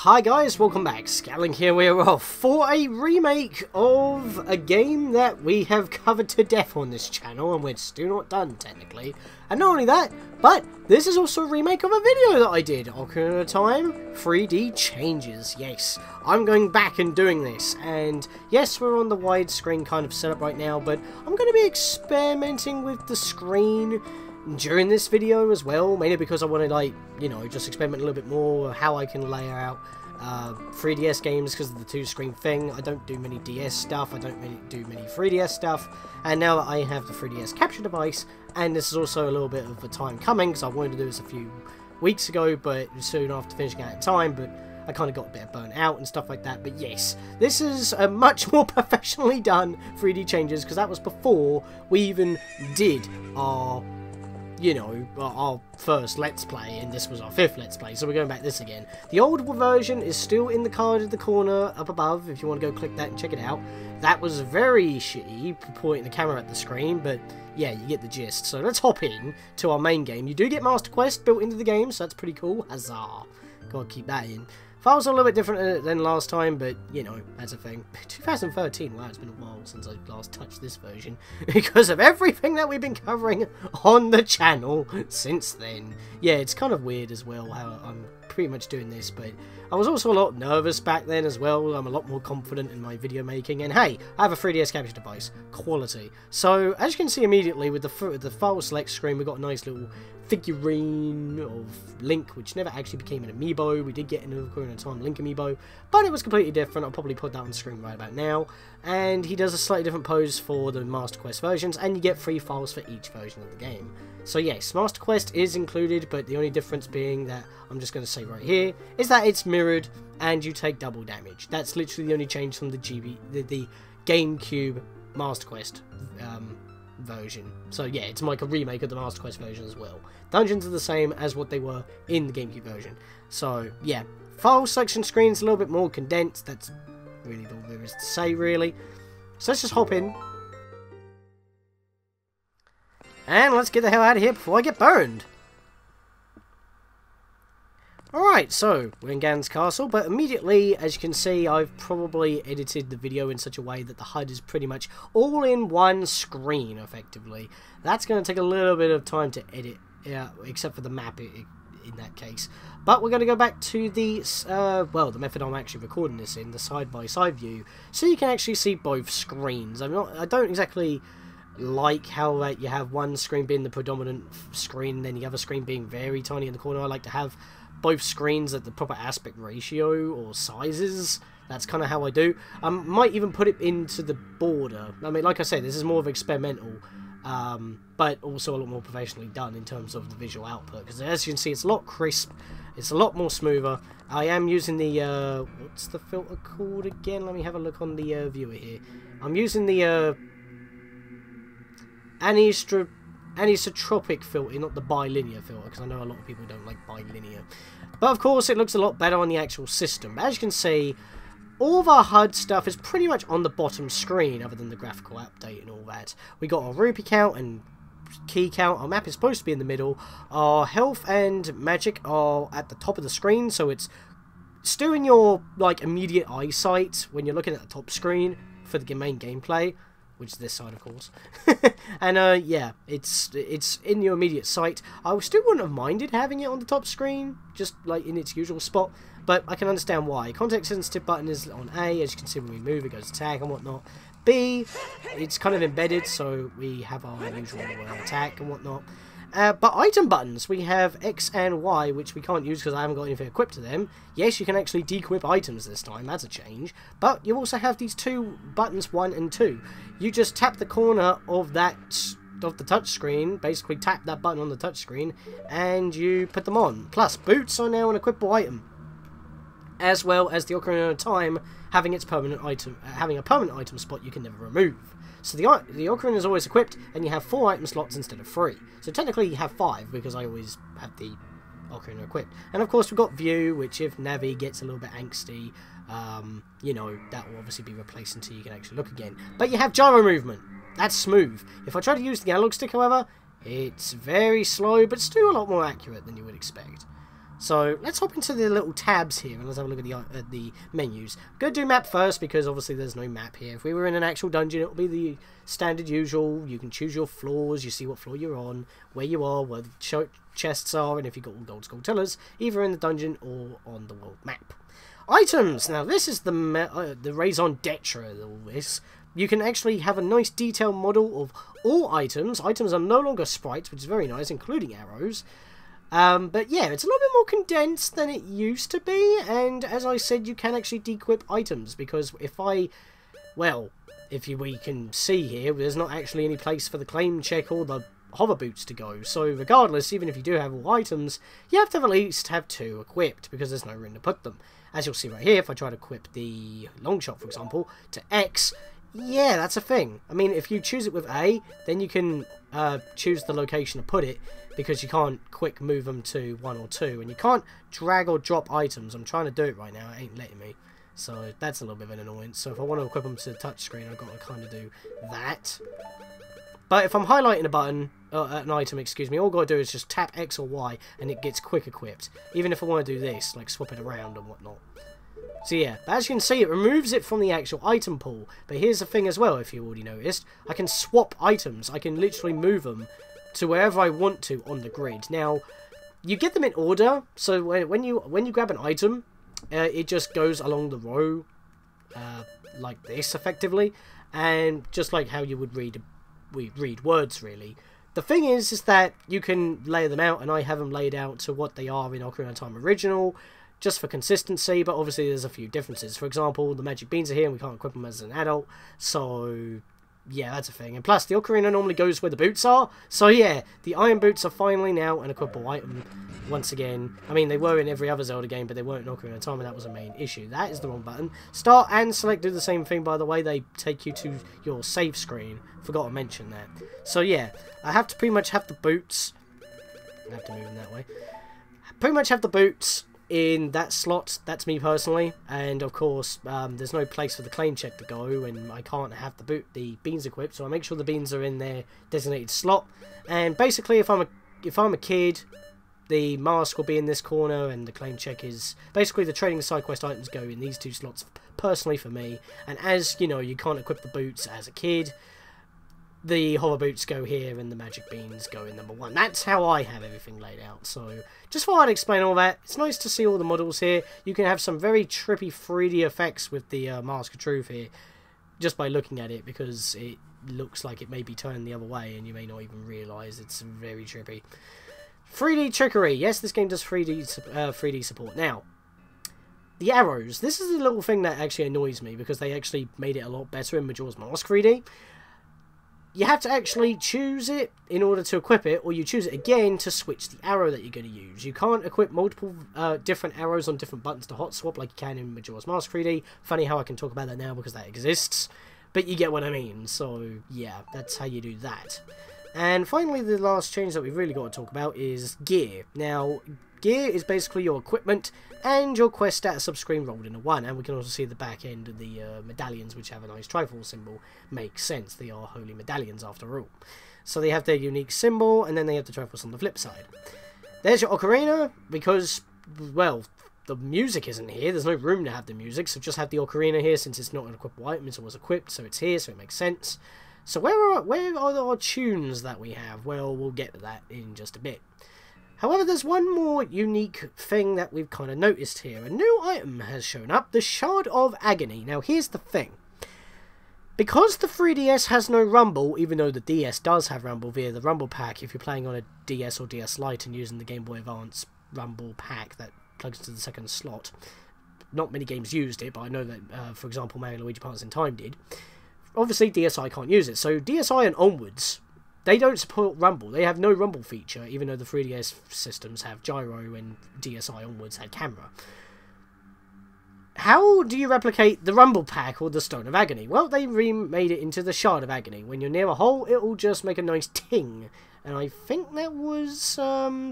Hi guys, welcome back. Scatlink here. We're off for a remake of a game that we have covered to death on this channel, and we're still not done technically. And not only that, but this is also a remake of a video that I did, Ocarina of Time 3D Changes. Yes, I'm going back and doing this, and yes, we're on the widescreen kind of setup right now, but I'm going to be experimenting with the screen during this video as well, mainly because I want to, like, you know, just experiment a little bit more how I can layer out 3DS games because of the two-screen thing. I don't do many DS stuff, I don't do many 3DS stuff, and now that I have the 3DS capture device, and this is also a little bit of a time coming because I wanted to do this a few weeks ago, but soon after finishing out in time, but I kind of got a bit burnt out and stuff like that. But yes, this is a much more professionally done 3D Changes because that was before we even did our, you know, our first Let's Play, and this was our 5th Let's Play, so we're going back this again. The old version is still in the card at the corner up above, if you want to go click that and check it out. That was very shitty, pointing the camera at the screen, but yeah, you get the gist. So let's hop in to our main game. You do get Master Quest built into the game, so that's pretty cool. Huzzah! Gotta keep that in. Files are a little bit different than last time, but, you know, that's a thing. 2013, wow, it's been a while since I last touched this version, because of everything that we've been covering on the channel since then. Yeah, it's kind of weird as well how I'm pretty much doing this, but I was also a lot nervous back then as well. I'm a lot more confident in my video making, and hey, I have a 3DS capture device. Quality. So, as you can see immediately with the file select screen, we've got a nice little figurine of Link, which never actually became an amiibo. We did get an Ocarina of Time Link amiibo, but it was completely different. I'll probably put that on screen right about now. And he does a slightly different pose for the Master Quest versions, and you get 3 files for each version of the game. So yes, Master Quest is included, but the only difference being that, I'm just going to say right here, is that it's mirrored and you take double damage. That's literally the only change from the GameCube Master Quest version. So yeah, it's like a remake of the Master Quest version as well. Dungeons are the same as what they were in the GameCube version. So yeah, file selection screen's a little bit more condensed. That's really all there is to say, really. So let's just hop in. And let's get the hell out of here before I get burned. Alright, so we're in Ganon's castle, but immediately, as you can see, I've probably edited the video in such a way that the HUD is pretty much all in one screen, effectively. That's going to take a little bit of time to edit, except for the map in that case. But we're going to go back to the, well, the method I'm actually recording this in, the side-by-side view, so you can actually see both screens. I don't exactly like how you have one screen being the predominant screen, and then the other screen being very tiny in the corner. I like to have both screens at the proper aspect ratio or sizes. That's kind of how I do. Might even put it into the border. I mean, like I said, this is more of experimental, but also a lot more professionally done in terms of the visual output, because as you can see, it's a lot crisp, it's a lot more smoother. I am using the, what's the filter called again? Let me have a look on the viewer here. I'm using the anisotropic filter, not the bilinear filter, because I know a lot of people don't like bilinear. But of course, it looks a lot better on the actual system. But as you can see, all of our HUD stuff is pretty much on the bottom screen, other than the graphical update and all that. We got our rupee count and key count. Our map is supposed to be in the middle. Our health and magic are at the top of the screen, so it's still in your, like, immediate eyesight when you're looking at the top screen for the main gameplay, which is this side, of course. And yeah, it's in your immediate sight. I still wouldn't have minded having it on the top screen, just like in its usual spot, but I can understand why. Context sensitive button is on A, as you can see when we move, it goes to attack and whatnot. B, it's kind of embedded, so we have our usual attack and whatnot. But item buttons, we have X and Y, which we can't use because I haven't got anything equipped to them. Yes, you can actually dequip items this time, that's a change. But you also have these 2 buttons, 1 and 2. You just tap the corner of the touch screen, basically tap that button on the touch screen, and you put them on. Plus, boots are now an equipable item, as well as the Ocarina of Time having its permanent item, having a permanent item spot you can never remove. So the Ocarina is always equipped, and you have 4 item slots instead of 3. So technically you have 5, because I always have the Ocarina equipped. And of course we've got View, which if Navi gets a little bit angsty, you know, that will obviously be replaced until you can actually look again. But you have gyro movement. That's smooth. If I try to use the analog stick, however, it's very slow, but still a lot more accurate than you would expect. So let's hop into the little tabs here and let's have a look at the menus. I'm going to do map first because obviously there's no map here. If we were in an actual dungeon, it will be the standard usual. You can choose your floors, you see what floor you're on, where you are, where the chests are, and if you've got all gold skulltulas, either in the dungeon or on the world map. Items! Now this is the raison d'etre of all this. You can actually have a nice detailed model of all items. Items are no longer sprites, which is very nice, including arrows. But yeah, it's a little bit more condensed than it used to be, and as I said, you can actually dequip items, because we can see here, there's not actually any place for the claim check or the hover boots to go, so regardless, even if you do have all items, you have to at least have 2 equipped, because there's no room to put them. As you'll see right here, if I try to equip the long shot, for example, to X, yeah, that's a thing. I mean, if you choose it with A, then you can choose the location to put it, because you can't quick move them to 1 or 2, and you can't drag or drop items. I'm trying to do it right now, it ain't letting me. So that's a little bit of an annoyance. So if I want to equip them to the touchscreen, I've got to kind of do that. But if I'm highlighting a button, an item, excuse me, all I've got to do is just tap X or Y, and it gets quick equipped. Even if I want to do this, like swap it around and whatnot. So yeah, but as you can see, it removes it from the actual item pool. But here's the thing as well, if you already noticed, I can swap items. I can literally move them to wherever I want to on the grid. Now, you get them in order, so when you grab an item, it just goes along the row like this, effectively, and just like how you would read words, really. The thing is that you can lay them out, and I have them laid out to what they are in Ocarina of Time Original, just for consistency, but obviously there's a few differences. For example, the magic beans are here, and we can't equip them as an adult, so yeah, that's a thing. And plus, the ocarina normally goes where the boots are, so yeah, the iron boots are finally now an equipable item once again. I mean, they were in every other Zelda game, but they weren't in Ocarina of Time, and that was a main issue. That is the wrong button. Start and select do the same thing, by the way. They take you to your save screen. Forgot to mention that. So yeah, I have to pretty much have the boots. I have to move them that way. Pretty much have the boots in that slot. That's me personally, and of course there's no place for the claim check to go, and I can't have the beans equipped, so I make sure the beans are in their designated slot. And basically, if I'm a kid, the mask will be in this corner, and the claim check is basically the trading side quest items go in these 2 slots personally for me. And as you know, you can't equip the boots as a kid, the hover boots go here and the magic beans go in number 1. That's how I have everything laid out. So just thought I'd explain all that. It's nice to see all the models here. You can have some very trippy 3D effects with the Mask of Truth here, just by looking at it, because it looks like it may be turned the other way and you may not even realise. It's very trippy. 3D trickery. Yes, this game does 3D support. Now, the arrows. This is a little thing that actually annoys me, because they actually made it a lot better in Majora's Mask 3D. You have to actually choose it in order to equip it, or you choose it again to switch the arrow that you're going to use. You can't equip multiple different arrows on different buttons to hot swap like you can in Majora's Mask 3D. Funny how I can talk about that now because that exists, but you get what I mean. So yeah, that's how you do that. And finally, the last change that we've really got to talk about is gear. Now, gear is basically your equipment and your quest status sub-screen rolled into one, and we can also see the back end of the medallions, which have a nice Triforce symbol. Makes sense, they are holy medallions after all. So they have their unique symbol, and then they have the Triforce on the flip side. There's your ocarina, because, well, the music isn't here, there's no room to have the music, so just have the ocarina here, since it's not an equippable item, it was equipped, so it's here, so it makes sense. So where are our tunes that we have? Well, we'll get to that in just a bit. However, there's one more unique thing that we've kind of noticed here. A new item has shown up, the Shard of Agony. Now, here's the thing. Because the 3DS has no rumble, even though the DS does have rumble via the rumble pack, if you're playing on a DS or DS Lite and using the Game Boy Advance rumble pack that plugs into the second slot, not many games used it, but I know that, for example, Mario & Luigi Partners in Time did. Obviously, DSi can't use it, so DSi and onwards, they don't support rumble. They have no rumble feature, even though the 3DS systems have gyro and DSi onwards had camera. How do you replicate the rumble pack or the Stone of Agony? Well, they remade it into the Shard of Agony. When you're near a hole, it will just make a nice ting. And I think that was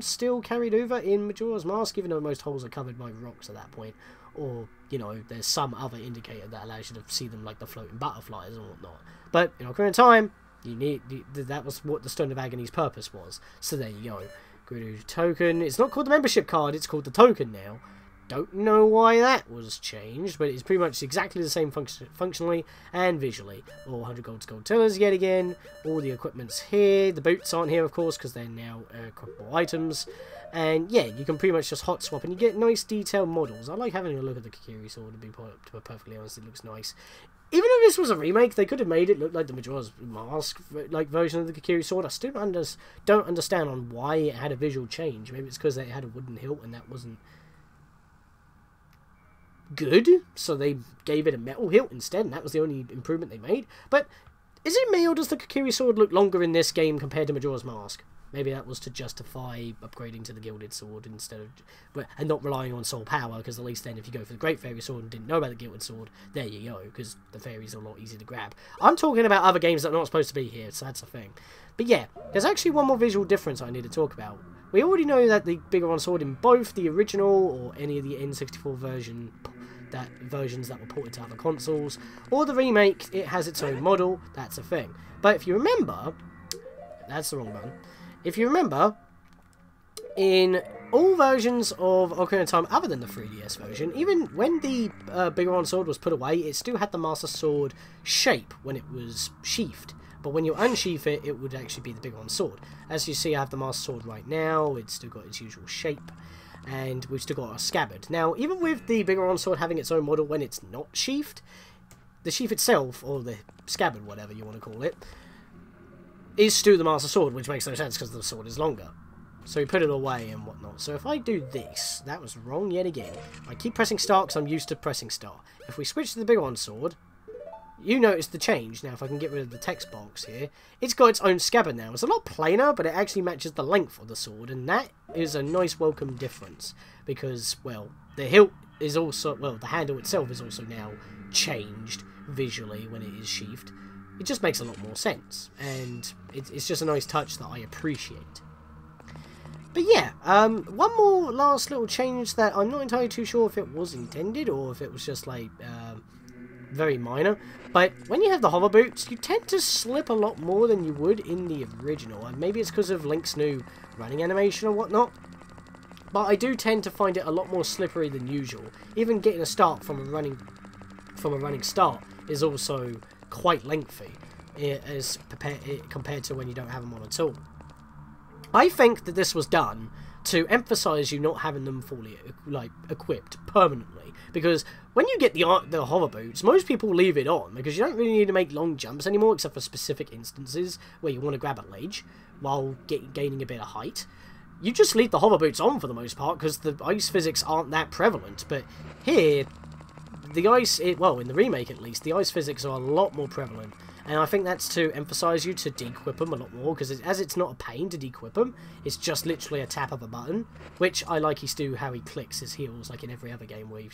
still carried over in Majora's Mask, even though most holes are covered by rocks at that point. Or, you know, there's some other indicator that allows you to see them, like the floating butterflies and whatnot. But in Ocarina of Time, that was what the Stone of Agony's purpose was. So there you go. Guru token. It's not called the membership card, it's called the token now. Don't know why that was changed, but it's pretty much exactly the same functionally and visually. All 100 gold tillers yet again. All the equipment's here. The boots aren't here, of course, because they're now equipable items. And yeah, you can pretty much just hot swap and you get nice detailed models. I like having a look at the Kikiri sword, to be perfectly honest. It looks nice. Even if this was a remake, they could have made it look like the Majora's Mask version of the Kikiri sword. I still don't understand on why it had a visual change. Maybe it's because it had a wooden hilt and that wasn't good, so they gave it a metal hilt instead, and that was the only improvement they made. But is it me, or does the Kikiri sword look longer in this game compared to Majora's Mask? Maybe that was to justify upgrading to the Gilded Sword instead of, and not relying on soul power, because at least then if you go for the Great Fairy Sword and didn't know about the Gilded Sword, there you go, because the fairies are a lot easier to grab. I'm talking about other games that are not supposed to be here, so that's a thing. But yeah, there's actually one more visual difference I need to talk about. We already know that the Biggoron sword in both the original or any of the N64 versions that were ported to other consoles, or the remake, it has its own model, that's a thing. But if you remember, that's the wrong button. If you remember, in all versions of Ocarina of Time other than the 3DS version, even when the Biggoron sword was put away, it still had the Master Sword shape when it was sheathed. But when you unsheath it, it would actually be the Biggoron sword. As you see, I have the Master Sword right now. It's still got its usual shape. And we've still got a scabbard. Now, even with the Biggoron sword having its own model when it's not sheathed, the sheath itself, or the scabbard, whatever you want to call it, is still the Master Sword, which makes no sense because the sword is longer. So we put it away and whatnot. So if I do this, that was wrong yet again. I keep pressing start because I'm used to pressing start. If we switch to the Biggoron sword, you notice the change. Now, if I can get rid of the text box here, it's got its own scabbard now. It's a lot plainer, but it actually matches the length of the sword, and that is a nice welcome difference. Because, well, the hilt is also, well, the handle itself is also now changed visually when it is sheathed. It just makes a lot more sense, and it's just a nice touch that I appreciate. But yeah, one more last little change that I'm not entirely too sure if it was intended or if it was just like very minor. But when you have the hover boots, you tend to slip a lot more than you would in the original. And maybe it's because of Link's new running animation or whatnot. But I do tend to find it a lot more slippery than usual. Even getting a start from a running start is also quite lengthy as compared to when you don't have them on at all. I think that this was done to emphasise you not having them fully equipped permanently, because when you get the hover boots, most people leave it on because you don't really need to make long jumps anymore, except for specific instances where you want to grab a ledge while gaining a bit of height. You just leave the hover boots on for the most part because the ice physics aren't that prevalent. But here, the ice, well, in the remake at least, the ice physics are a lot more prevalent. And I think that's to emphasise you to de-equip them a lot more, because as it's not a pain to de-equip them, it's just literally a tap of a button, which I like how he clicks his heels, like in every other game where you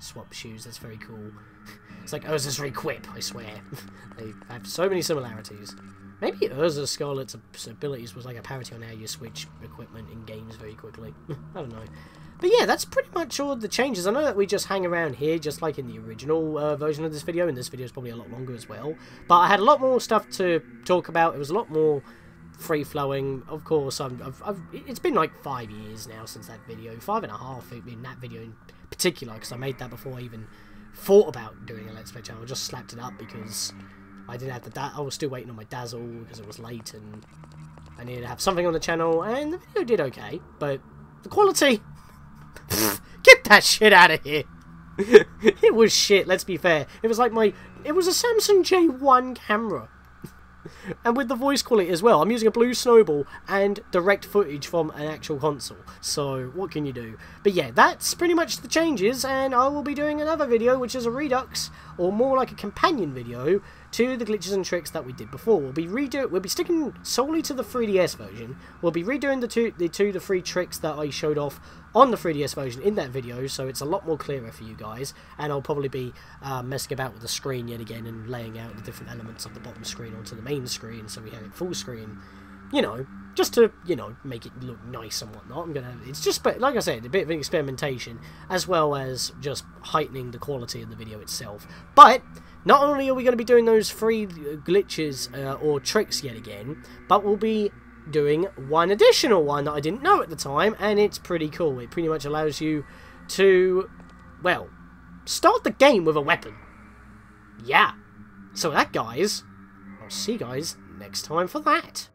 swap shoes. That's very cool. It's like Urza's Requip, I swear. They have so many similarities. Maybe Urza Scarlet's abilities was like a parody on how you switch equipment in games very quickly. I don't know. But yeah, that's pretty much all the changes. I know that we just hang around here, just like in the original version of this video, and this video is probably a lot longer as well. But I had a lot more stuff to talk about. It was a lot more free-flowing. Of course, it's been like 5 years now since that video. 5.5 in that video in particular, because I made that before I even thought about doing a Let's Play channel. I just slapped it up because I didn't have I was still waiting on my Dazzle because it was late, and I needed to have something on the channel, and the video did okay, but the quality... Get that shit out of here. It was shit, let's be fair. It was like it was a Samsung J1 camera. And with the voice quality as well. I'm using a Blue Snowball and direct footage from an actual console. So, what can you do? But yeah, that's pretty much the changes, and I will be doing another video, which is a Redux, or more like a companion video, to the glitches and tricks that we did before. We'll be sticking solely to the 3DS version. We'll be redoing the three tricks that I showed off on the 3DS version in that video, so it's a lot more clearer for you guys, and I'll probably be messing about with the screen yet again and laying out the different elements of the bottom screen onto the main screen, so we have it full screen, you know, just to, you know, make it look nice and whatnot. It's just, like I said, a bit of an experimentation, as well as just heightening the quality of the video itself. But not only are we going to be doing those 3 glitches or tricks yet again, but we'll be doing one additional one that I didn't know at the time, and it's pretty cool. It pretty much allows you to, well, start the game with a weapon. Yeah. So that, guys, I'll see you guys next time for that.